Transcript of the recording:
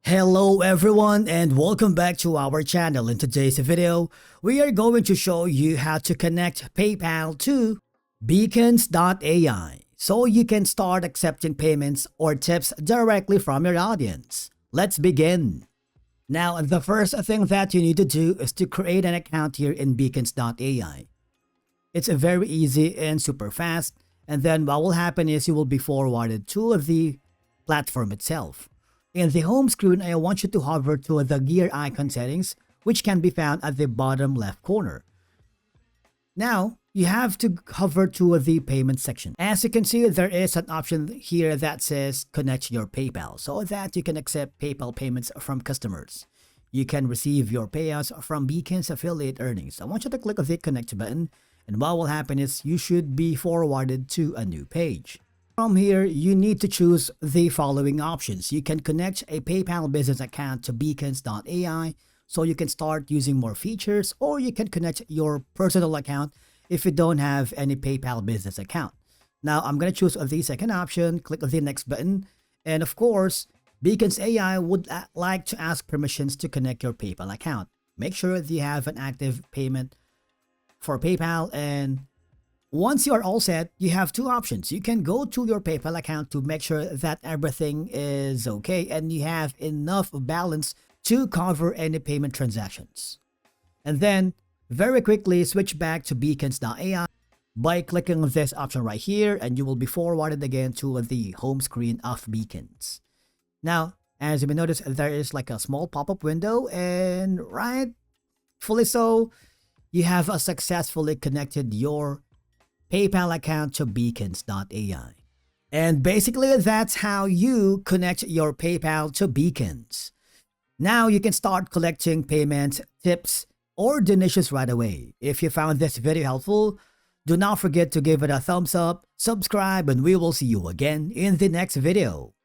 Hello everyone and welcome back to our channel. In today's video, we are going to show you how to connect PayPal to Beacons.ai so you can start accepting payments or tips directly from your audience. Let's begin. Now, the first thing that you need to do is to create an account here in Beacons.ai. It's very easy and super fast, and then what will happen is you will be forwarded to the platform itself. In the home screen, I want you to hover to the gear icon settings, which can be found at the bottom left corner. Now, you have to hover to the payment section. As you can see, there is an option here that says connect your PayPal so that you can accept PayPal payments from customers. You can receive your payouts from Beacons affiliate earnings. I want you to click the connect button, and what will happen is you should be forwarded to a new page. From here, you need to choose the following options. You can connect a PayPal business account to Beacons.ai so you can start using more features, or you can connect your personal account if you don't have any PayPal business account. Now, I'm going to choose the second option, click the next button, and of course, Beacons.ai would like to ask permissions to connect your PayPal account. Make sure that you have an active payment for PayPal, and once you are all set, you have two options. You can go to your PayPal account to make sure that everything is okay and you have enough balance to cover any payment transactions. And then very quickly switch back to Beacons.ai by clicking on this option right here, and you will be forwarded again to the home screen of Beacons. Now, as you may notice, there is like a small pop-up window, and rightfully so, you have successfully connected your PayPal account to Beacons.ai. And basically, that's how you connect your PayPal to Beacons. Now you can start collecting payments, tips, or donations right away. If you found this video helpful, do not forget to give it a thumbs up, subscribe, and we will see you again in the next video.